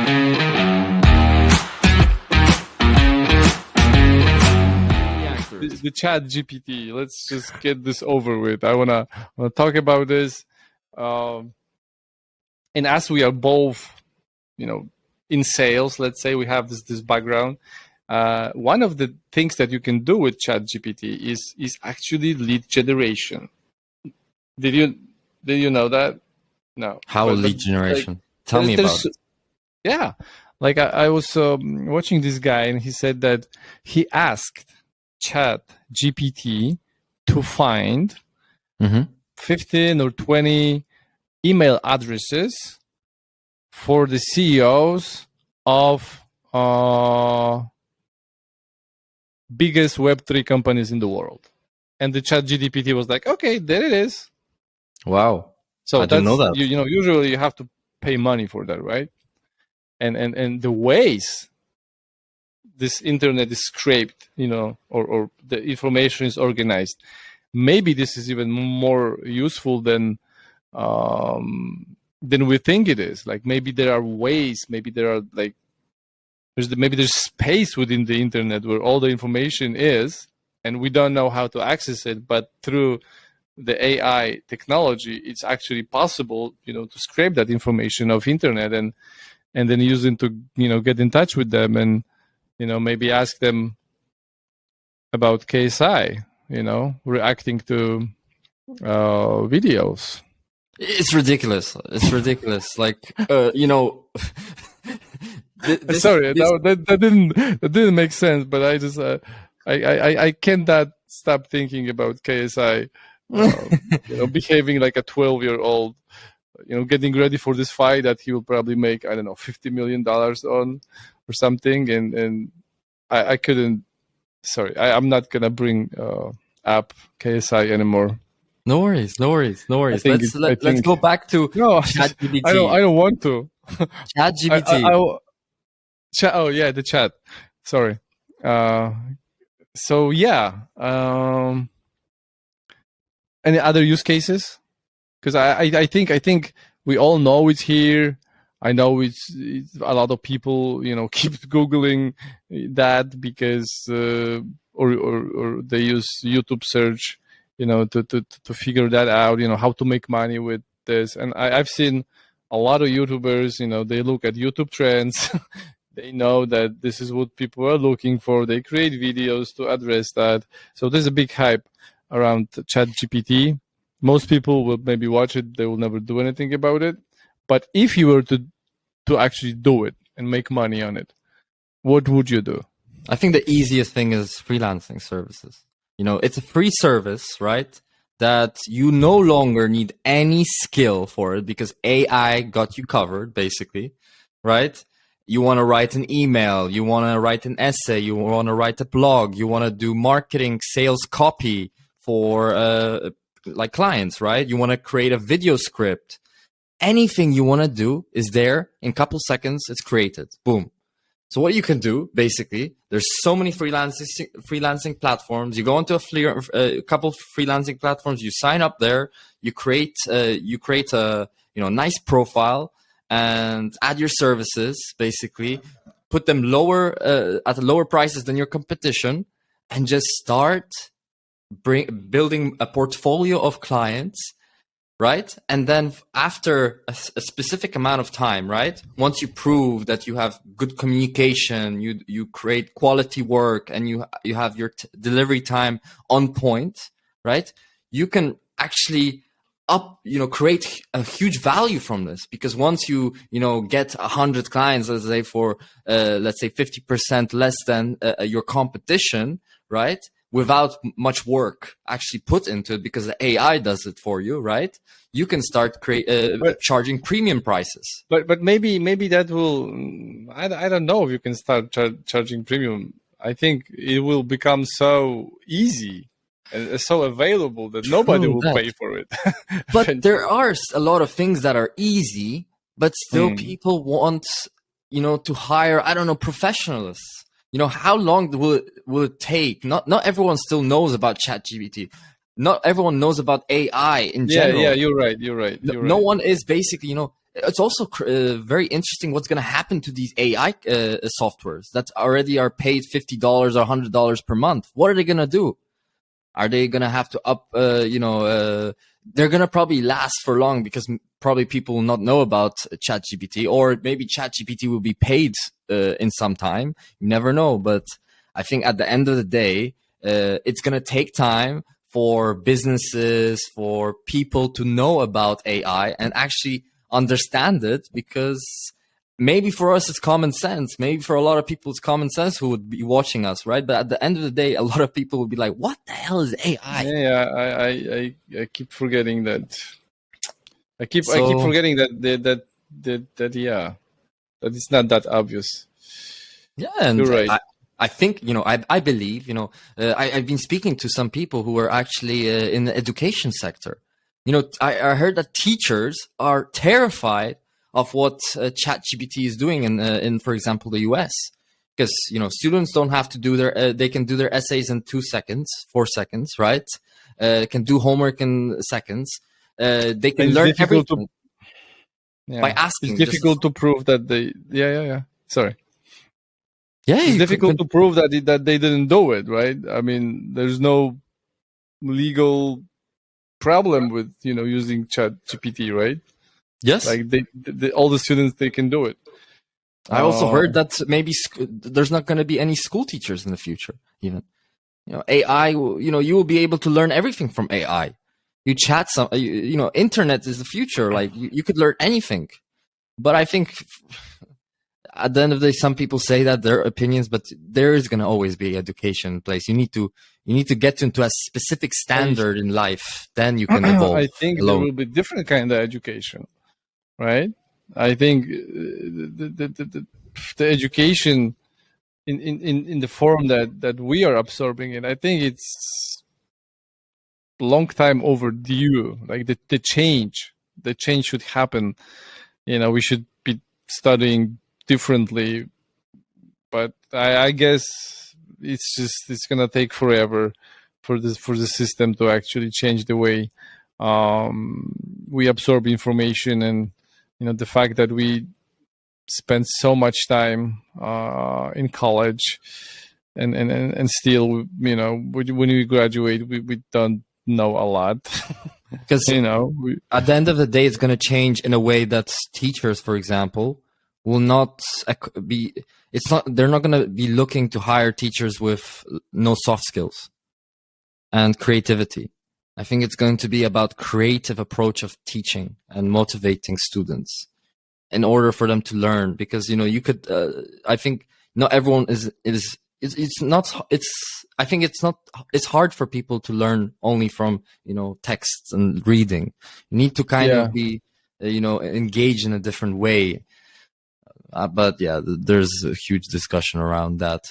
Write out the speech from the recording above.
The Chat GPT. Let's just get this over with. I wanna talk about this. And as we are both, in sales, let's say we have this background. One of the things that you can do with Chat GPT is actually lead generation. Did you know that? No. How lead generation? Tell me about it. Yeah, like I was watching this guy, and he said that he asked Chat GPT to find 15 or 20 email addresses for the CEOs of biggest Web3 companies in the world. And the Chat GPT was like, okay, there it is. Wow. So I didn't know that. Usually you have to pay money for that, right? And the ways this internet is scraped, or the information is organized, maybe this is even more useful than we think it is. Like maybe there are ways, maybe there are maybe there's space within the internet where all the information is, and we don't know how to access it. But through the AI technology, it's actually possible, to scrape that information of internet and then use it to, get in touch with them and, maybe ask them about KSI, reacting to videos. It's ridiculous. It's ridiculous. Like, Sorry, that didn't make sense. But I just I cannot stop thinking about KSI, behaving like a 12-year-old, getting ready for this fight that he will probably make, I don't know, $50 million on or something, and I couldn't. Sorry, I'm not gonna bring up KSI anymore. No worries. Let's go back to ChatGPT. I don't want to. ChatGPT. Oh yeah, the chat. Sorry. So yeah. Any other use cases? Because I think we all know it's here. I know it's a lot of people, keep Googling that because or they use YouTube search, to figure that out, how to make money with this. And I've seen a lot of YouTubers, they look at YouTube trends. They know that this is what people are looking for. They create videos to address that. So there's a big hype around ChatGPT. Most people will maybe watch it. They will never do anything about it. But if you were to actually do it and make money on it, what would you do? I think the easiest thing is freelancing services. It's a free service, right? That you no longer need any skill for it because AI got you covered, basically, right? You want to write an email, you want to write an essay, you want to write a blog, you want to do marketing, sales copy for like clients, right? You want to create a video script. Anything you want to do is there in a couple seconds. It's created. Boom. So what you can do, basically, there's so many freelancing platforms. You go into a couple of freelancing platforms. You sign up there. You create a nice profile and add your services. Basically, put them at lower prices than your competition, and just start building a portfolio of clients. Right? And then after a specific amount of time, right? Once you prove that you have good communication, you create quality work, and you have your delivery time on point, right? You can actually create a huge value from this, because once you get 100 clients, let's say for 50% less than your competition, right? Without much work actually put into it, because the AI does it for you, right? You can start charging premium prices. But maybe that will. I don't know if you can start charging premium. I think it will become so easy and so available that nobody will pay for it. But there are a lot of things that are easy, but still people want to hire, I don't know, professionals. How long will it take? Not everyone still knows about ChatGPT. Not everyone knows about AI in general. Yeah, you're right. No one is basically, it's also very interesting what's going to happen to these AI softwares that already are paid $50 or $100 per month. What are they going to do? Are they going to have to they're going to probably last for long because probably people will not know about Chat GPT, or maybe Chat GPT will be paid in some time. You never know. But I think at the end of the day, it's going to take time for businesses, for people to know about AI and actually understand it, because maybe for us it's common sense. Maybe for a lot of people it's common sense who would be watching us, right? But at the end of the day, a lot of people will be like, "What the hell is AI?" Yeah, I keep forgetting that. I keep So forgetting that it's not that obvious. yeah, and You're right. I think, I believe, I've been speaking to some people who are actually in the education sector. I heard that teachers are terrified of what ChatGPT is doing in, for example, the US, because students don't have to do they can do their essays in 2 seconds, 4 seconds, right? Can do homework in seconds. They can And it's learn difficult everything by it's asking. Just difficult to prove that they. Yeah. Sorry. yeah, It's you difficult can, to prove that they didn't do it, right? I mean, there's no legal problem with using Chat GPT, right? yes. Like all the students, they can do it. I also Uh, heard that maybe there's not going to be any school teachers in the future. Even AI, you will be able to learn everything from AI. You chat internet is the future. Like you could learn anything. But I think at the end of the day, some people say that their opinions, but there is going to always be education in place. You need to get into a specific I standard in life, then you can evolve I think there alone. will be different kind of education, right? I think the education in the form that we are absorbing it, I think it's long time overdue. Like the change should happen. We should be studying differently, but I guess it's gonna take forever for the system to actually change the way we absorb information. And the fact that we spend so much time in college, and still, when we graduate, we don't know a lot. Because We, at the end of the day, it's going to change in a way that teachers, for example, will not be. It's not. They're not going to be looking to hire teachers with no soft skills and creativity. I think it's going to be about creative approach of teaching and motivating students in order for them to learn. Because you could. I think not everyone is. It's not. I think it's not. It's hard for people to learn only from texts and reading. You need to kind yeah. of be engaged in a different way. But yeah, there's a huge discussion around that.